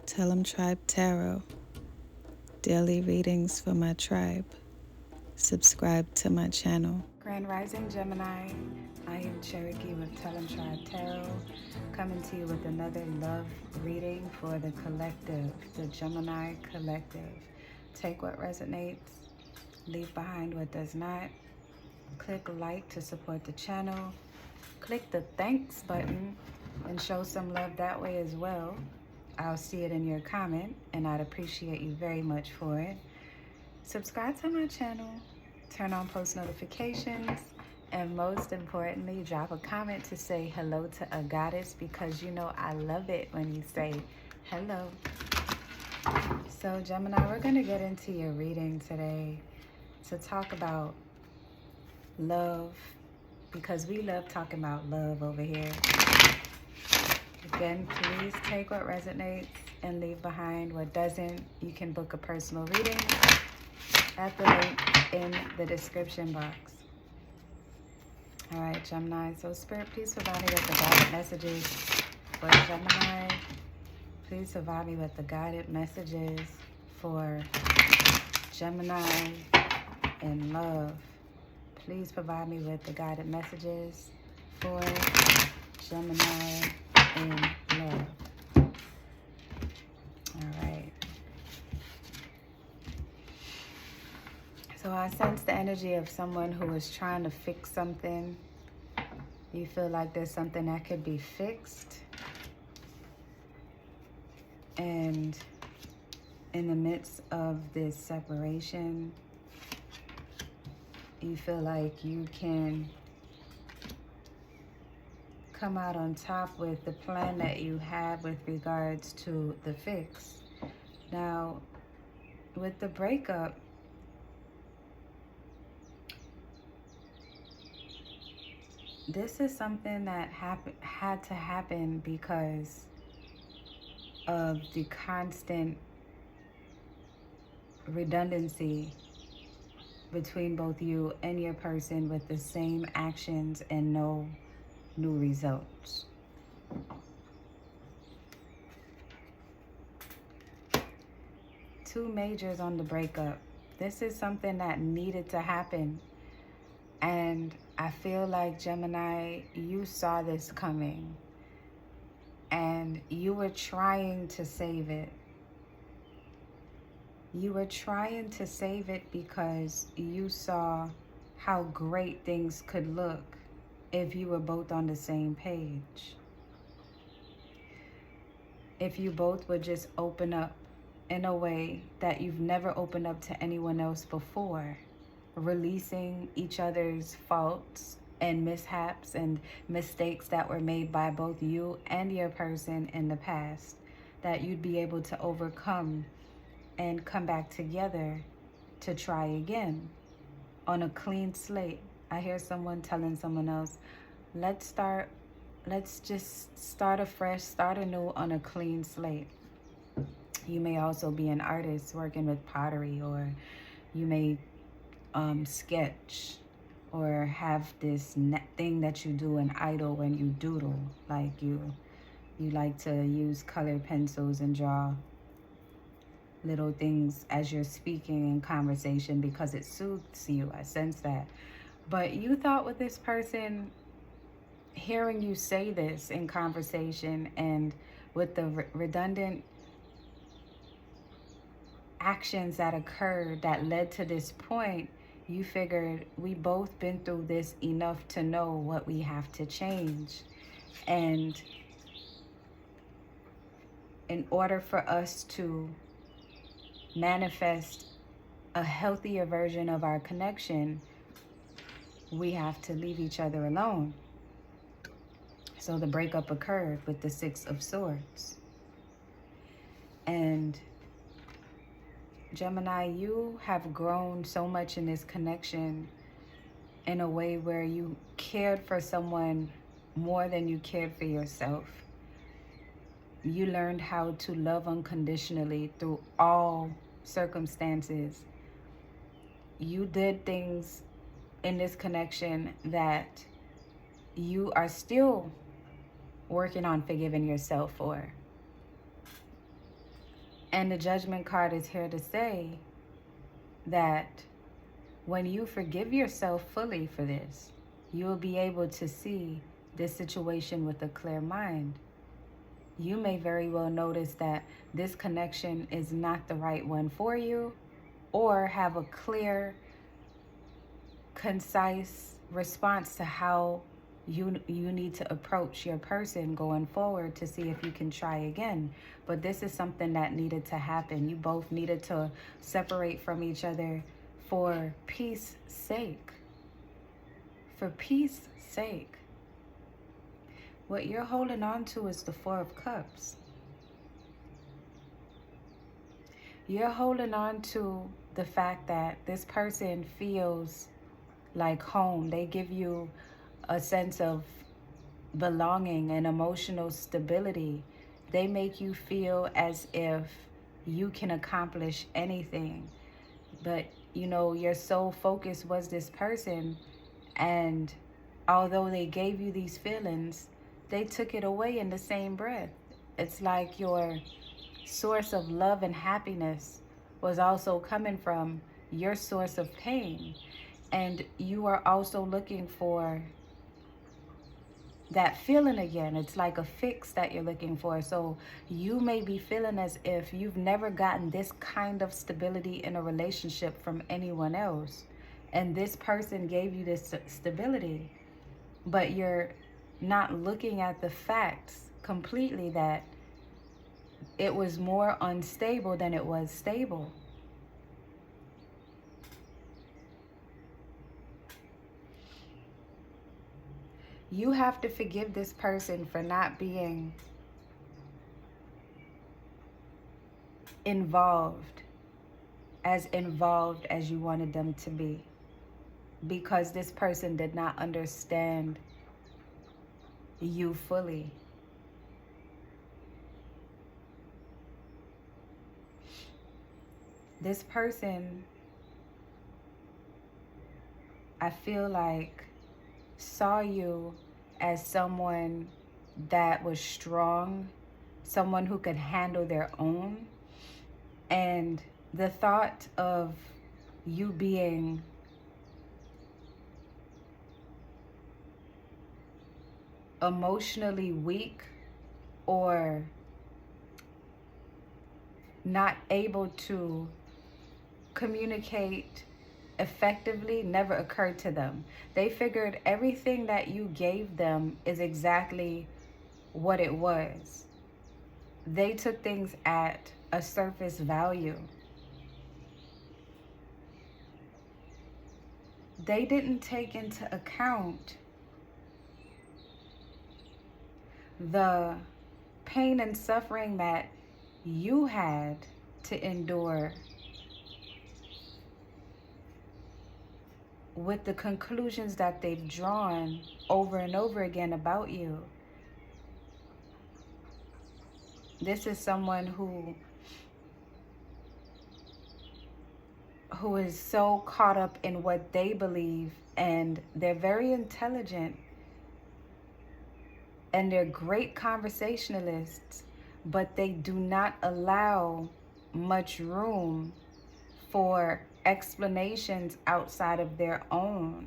Tell 'em Tribe Tarot. Daily readings for my tribe. Subscribe to my channel. Grand Rising Gemini, I am Cherokee with Tell 'em Tribe Tarot, coming to you with another love reading for the collective, the Gemini collective. Take what resonates, leave behind what does not. Click like to support the channel. Click the thanks button and show some love that way as well. I'll see it in your comment and I'd appreciate you very much for it. Subscribe to my channel, turn on post notifications, and most importantly, drop a comment to say hello to a goddess, because you know I love it when you say hello. So Gemini, we're going to get into your reading today to talk about love, because we love talking about love over here. Again, please take what resonates and leave behind what doesn't. You can book a personal reading at the link in the description box. All right, Gemini. So Spirit, please provide me with the guided messages for Gemini. Please provide me with the guided messages for Gemini in love. Please provide me with the guided messages for Gemini in love. All right. So I sense the energy of someone who is trying to fix something. You feel like there's something that could be fixed. And in the midst of this separation, you feel like you can come out on top with the plan that you had with regards to the fix. Now, with the breakup, this is something that had to happen because of the constant redundancy between both you and your person, with the same actions and no new results. Two majors on the breakup. This is something that needed to happen. And I feel like, Gemini, you saw this coming and you were trying to save it. You were trying to save it because you saw how great things could look if you were both on the same page. If you both would just open up in a way that you've never opened up to anyone else before, releasing each other's faults and mishaps and mistakes that were made by both you and your person in the past, that you'd be able to overcome and come back together to try again on a clean slate. I hear someone telling someone else, let's just start afresh, start anew on a clean slate. You may also be an artist working with pottery, or you may sketch, or have this thing that you do, an idol, when you doodle, like you like to use colored pencils and draw little things as you're speaking in conversation because it soothes you. I sense that. But you thought with this person, hearing you say this in conversation and with the redundant actions that occurred that led to this point, you figured we both been through this enough to know what we have to change. And in order for us to manifest a healthier version of our connection, we have to leave each other alone. So the breakup occurred with the Six of Swords. And Gemini, you have grown so much in this connection in a way where you cared for someone more than you cared for yourself. You learned how to love unconditionally through all circumstances. You did things in this connection that you are still working on forgiving yourself for. And the judgment card is here to say that when you forgive yourself fully for this, you will be able to see this situation with a clear mind. You may very well notice that this connection is not the right one for you, or have a clear, concise response to how you need to approach your person going forward to see if you can try again. But this is something that needed to happen. You both needed to separate from each other for peace sake. For peace sake. What you're holding on to is the Four of Cups. You're holding on to the fact that this person feels like home. They give you a sense of belonging and emotional stability. They make you feel as if you can accomplish anything. But, you know, your sole focus was this person. And although they gave you these feelings, they took it away in the same breath. It's like your source of love and happiness was also coming from your source of pain. And you are also looking for that feeling again. It's like a fix that you're looking for. So you may be feeling as if you've never gotten this kind of stability in a relationship from anyone else. And this person gave you this stability. But you're not looking at the facts completely that it was more unstable than it was stable. You have to forgive this person for not being involved as you wanted them to be, because this person did not understand you fully. This person, I feel like, saw you as someone that was strong, someone who could handle their own. And the thought of you being emotionally weak or not able to communicate effectively never occurred to them. They figured everything that you gave them is exactly what it was. They took things at a surface value. They didn't take into account the pain and suffering that you had to endure with the conclusions that they've drawn over and over again about you. This is someone who is so caught up in what they believe, and they're very intelligent and they're great conversationalists, but they do not allow much room for explanations outside of their own.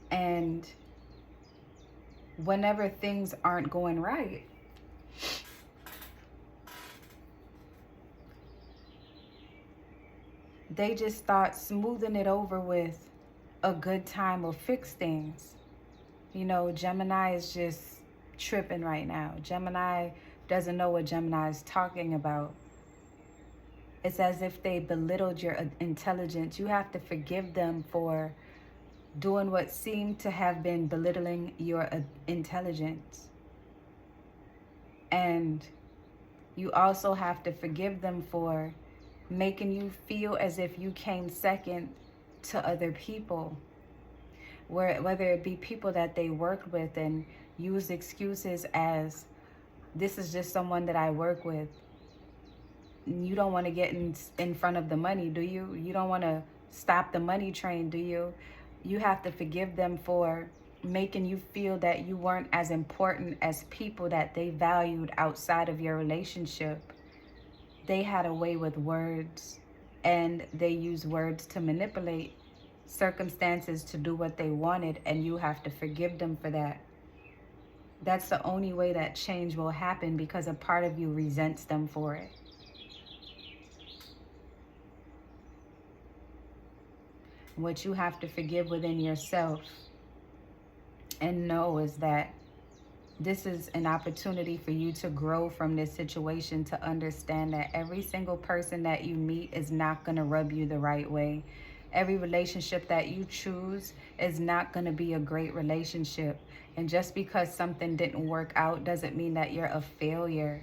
And whenever things aren't going right, they just thought smoothing it over with a good time will fix things. You know, Gemini is just tripping right now. Gemini doesn't know what Gemini is talking about. It's as if they belittled your intelligence. You have to forgive them for doing what seemed to have been belittling your intelligence. And you also have to forgive them for making you feel as if you came second to other people, whether it be people that they worked with and use excuses as, this is just someone that I work with. You don't want to get in front of the money, do you? You don't want to stop the money train, do you? You have to forgive them for making you feel that you weren't as important as people that they valued outside of your relationship. They had a way with words, and they use words to manipulate circumstances to do what they wanted, and you have to forgive them for that. That's the only way that change will happen, because a part of you resents them for it. What you have to forgive within yourself and know is that this is an opportunity for you to grow from this situation, to understand that every single person that you meet is not going to rub you the right way. Every relationship that you choose is not going to be a great relationship. And just because something didn't work out doesn't mean that you're a failure.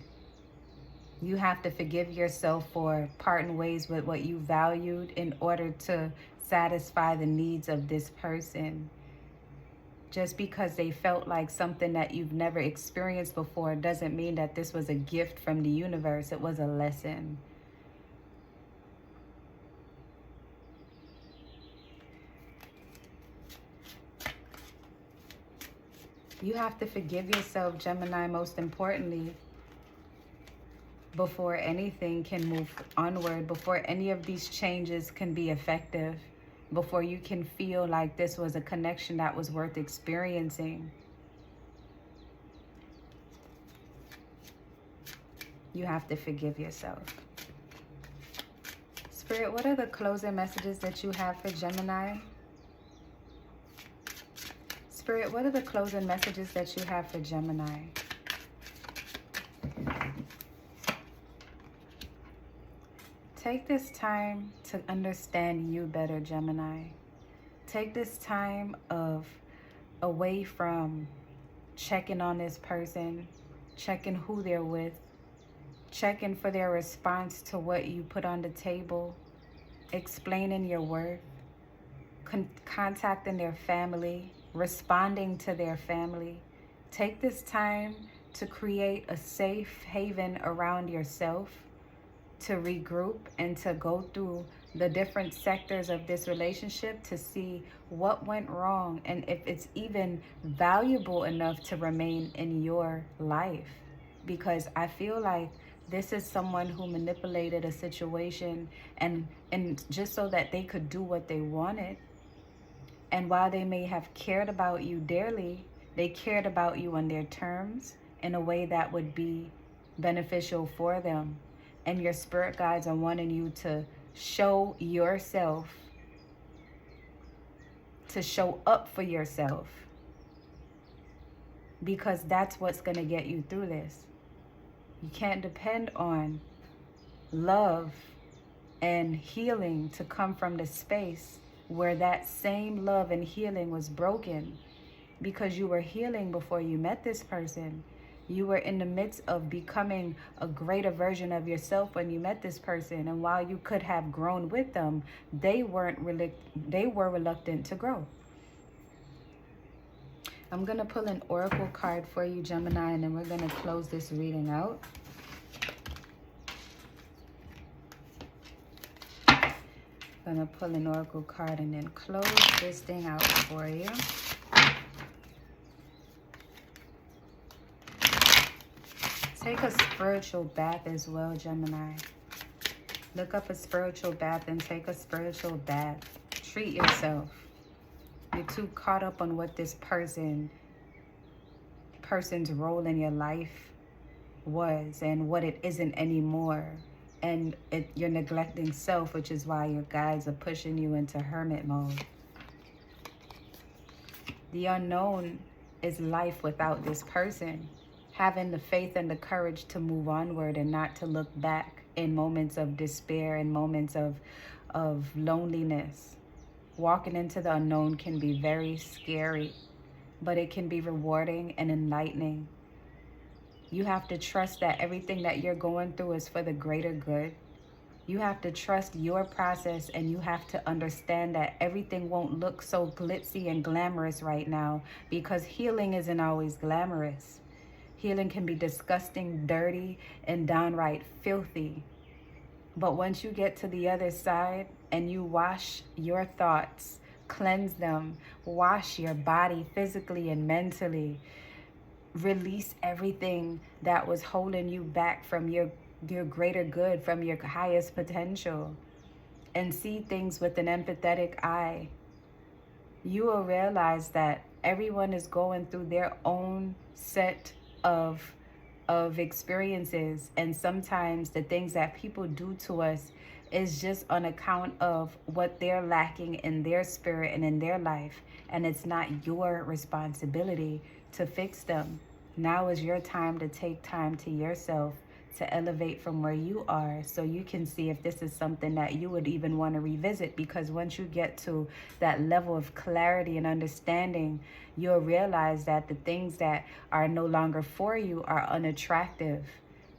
You have to forgive yourself for parting ways with what you valued in order to satisfy the needs of this person. Just because they felt like something that you've never experienced before doesn't mean that this was a gift from the universe. It was a lesson. You have to forgive yourself, Gemini, most importantly, before anything can move onward, before any of these changes can be effective, before you can feel like this was a connection that was worth experiencing. You have to forgive yourself. Spirit, what are the closing messages that you have for Gemini? Spirit, what are the closing messages that you have for Gemini? Take this time to understand you better, Gemini. Take this time away from checking on this person, checking who they're with, checking for their response to what you put on the table, explaining your worth, contacting their family, responding to their family. Take this time to create a safe haven around yourself, to regroup and to go through the different sectors of this relationship to see what went wrong and if it's even valuable enough to remain in your life. Because I feel like this is someone who manipulated a situation and just so that they could do what they wanted. And while they may have cared about you dearly, they cared about you on their terms in a way that would be beneficial for them. And your spirit guides are wanting you to show yourself, to show up for yourself, because that's what's going to get you through this. You can't depend on love and healing to come from the space where that same love and healing was broken, because you were healing before you met this person. You were in the midst of becoming a greater version of yourself when you met this person. And while you could have grown with them, they were reluctant to grow. I'm going to pull an oracle card for you, Gemini, and then we're going to close this reading out. I'm going to pull an oracle card and then close this thing out for you. Take a spiritual bath as well, Gemini. Look up a spiritual bath and take a spiritual bath. Treat yourself. You're too caught up on what this person's role in your life was and what it isn't anymore. And you're neglecting self, which is why your guides are pushing you into hermit mode. The unknown is life without this person. Having the faith and the courage to move onward and not to look back in moments of despair and moments of loneliness. Walking into the unknown can be very scary, but it can be rewarding and enlightening. You have to trust that everything that you're going through is for the greater good. You have to trust your process, and you have to understand that everything won't look so glitzy and glamorous right now, because healing isn't always glamorous. Healing can be disgusting, dirty, and downright filthy. But once you get to the other side and you wash your thoughts Cleanse them. Wash your body physically and mentally. Release everything that was holding you back from your greater good, from your highest potential. And see things with an empathetic eye. You will realize that everyone is going through their own set of experiences, and sometimes the things that people do to us is just on account of what they're lacking in their spirit and in their life, and it's not your responsibility to fix them. Now is your time to take time to yourself, to elevate from where you are, so you can see if this is something that you would even want to revisit. Because once you get to that level of clarity and understanding, you'll realize that the things that are no longer for you are unattractive.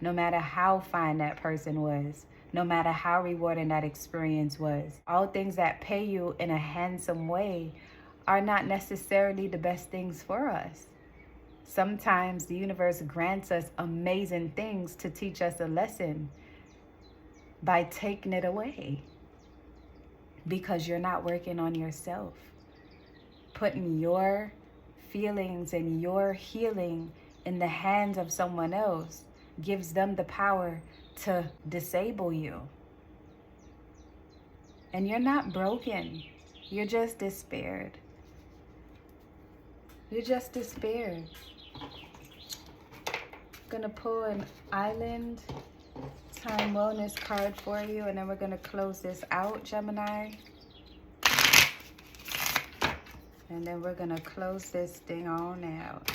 No matter how fine that person was, no matter how rewarding that experience was, all things that pay you in a handsome way are not necessarily the best things for us. Sometimes the universe grants us amazing things to teach us a lesson by taking it away, because you're not working on yourself. Putting your feelings and your healing in the hands of someone else gives them the power to disable you. And you're not broken. You're just despaired. You're just despaired. Gonna pull an island time wellness card for you, and then we're gonna close this out, Gemini. And then we're gonna close this thing on out.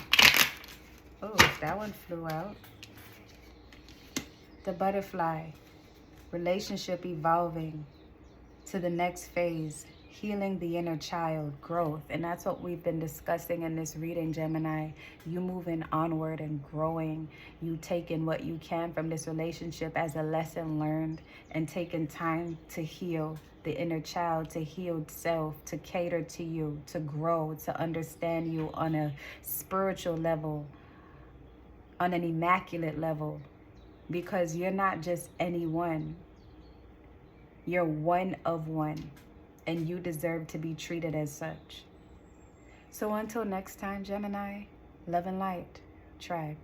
Oh, that one flew out. The butterfly. Relationship evolving to the next phase. Healing the inner child, growth. And that's what we've been discussing in this reading, Gemini. You moving onward and growing. You taking what you can from this relationship as a lesson learned, and taking time to heal the inner child, to heal self, to cater to you, to grow, to understand you on a spiritual level, on an immaculate level. Because you're not just anyone. You're one of one. And you deserve to be treated as such. So until next time, Gemini, love and light, tribe.